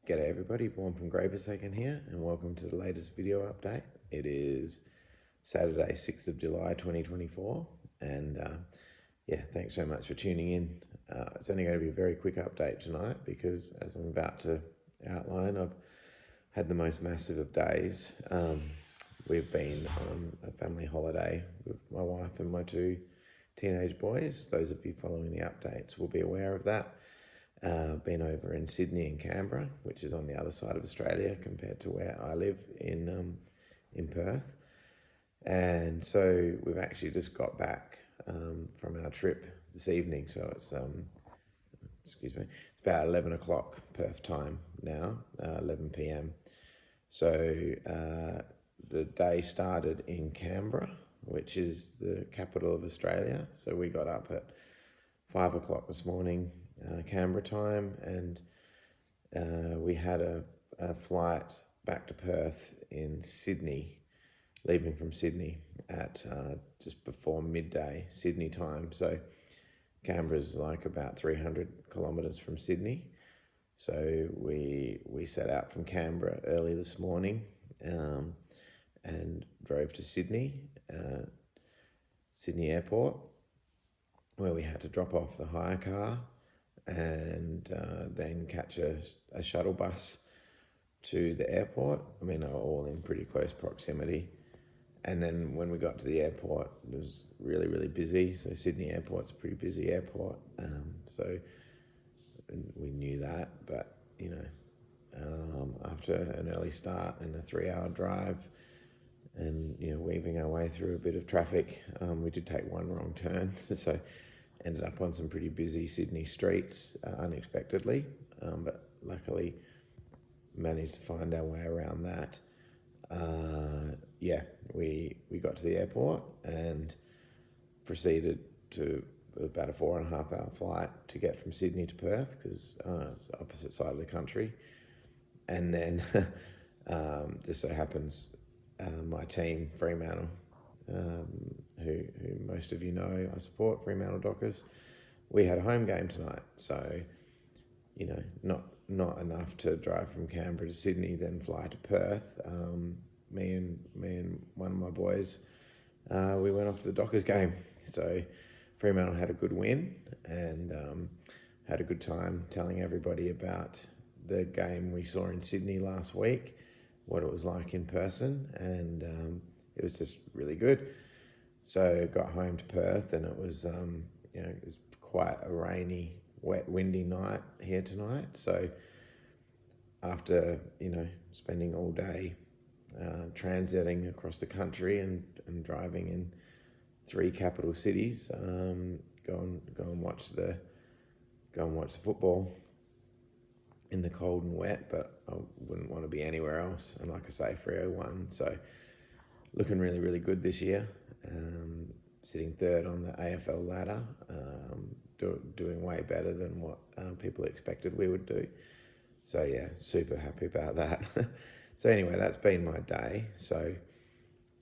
G'day everybody, Vaughan from Second here, and welcome to the latest video update. It is Saturday, 6th of July 2024, and thanks so much for tuning in. It's only going to be a very quick update tonight because, as I'm about to outline, I've had the most massive of days. We've been on a family holiday with my wife and my two teenage boys. Those of you following the updates will be aware of that. Been over in Sydney and Canberra, which is on the other side of Australia compared to where I live in Perth. And so we've actually just got back from our trip this evening. So it's it's about 11 o'clock Perth time now, 11 p.m. So the day started in Canberra, which is the capital of Australia. So we got up at 5 o'clock this morning, Canberra time, and we had a flight back to Perth in Sydney, leaving from Sydney at just before midday Sydney time. So Canberra's like about 300 kilometres from Sydney. So we set out from Canberra early this morning and drove to Sydney, Sydney Airport, where we had to drop off the hire car and then catch a shuttle bus to the airport. I mean, they were all in pretty close proximity. And then when we got to the airport, it was really, really busy. So Sydney Airport's a pretty busy airport. So we knew that, but, after an early start and a 3-hour drive and, weaving our way through a bit of traffic, we did take one wrong turn. So ended up on some pretty busy Sydney streets unexpectedly, but luckily managed to find our way around that. We got to the airport and proceeded to about a 4.5-hour flight to get from Sydney to Perth, because it's the opposite side of the country. And then just so happens my team, Fremantle, who most of you know I support, Fremantle Dockers, we had a home game tonight. So, not enough to drive from Canberra to Sydney, then fly to Perth. Me and one of my boys, we went off to the Dockers game. So Fremantle had a good win and had a good time telling everybody about the game we saw in Sydney last week, what it was like in person, and it was just really good. So got home to Perth, and it was it was quite a rainy, wet, windy night here tonight. So after spending all day transiting across the country and driving in 3 capital cities, go and watch the football in the cold and wet, but I wouldn't want to be anywhere else. And like I say, 301. So looking really, really good this year. Sitting third on the AFL ladder, doing way better than what people expected we would do. So yeah, super happy about that. So anyway, that's been my day. So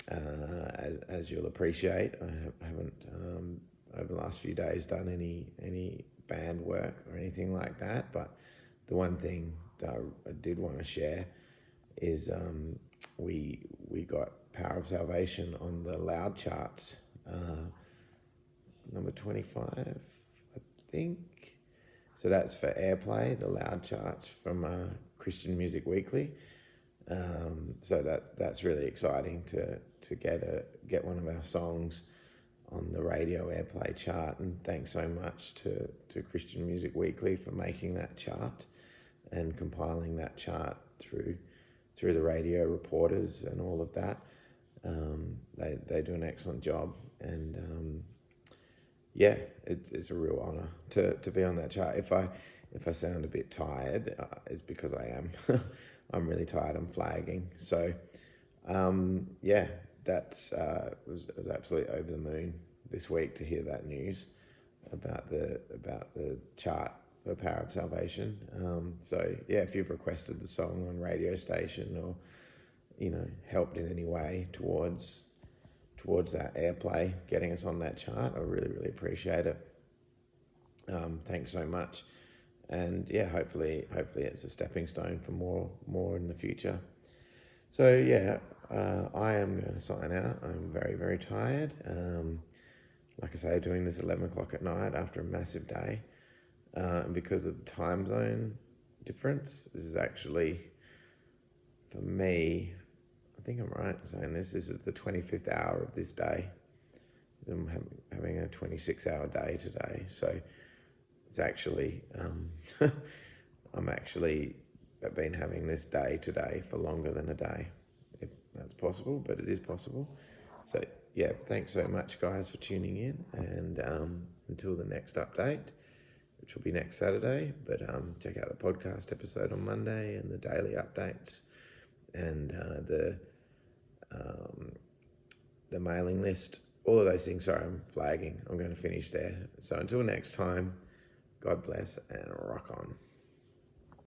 as you'll appreciate, I haven't over the last few days done any band work or anything like that. But the one thing that I did want to share is we got Power of Salvation on the Loud charts, number 25, I think. So that's for airplay, the Loud charts from Christian Music Weekly. So that's really exciting to get one of our songs on the radio airplay chart, and thanks so much to Christian Music Weekly for making that chart and compiling that chart through the radio reporters and all of that. They do an excellent job, and it's a real honor to be on that chart. If I sound a bit tired, it's because I am. I'm really tired. I'm flagging. So that's was absolutely over the moon this week to hear that news about the chart for Power of Salvation. So yeah, if you've requested the song on radio station or helped in any way towards that airplay, getting us on that chart, I really, really appreciate it. Thanks so much. and yeah, hopefully it's a stepping stone for more in the future. So yeah, I am going to sign out. I'm very, very tired. Like I say, doing this 11 o'clock at night after a massive day, and because of the time zone difference, this is actually, for me, I think I'm right in saying this is the 25th hour of this day. I'm having a 26-hour day today, so it's actually, I'm actually been having this day today for longer than a day, if that's possible, but it is possible. So yeah, thanks so much, guys, for tuning in, and until the next update, which will be next Saturday, but check out the podcast episode on Monday and the daily updates and the mailing list, all of those things. Sorry, I'm flagging. I'm going to finish there. So until next time, God bless and rock on.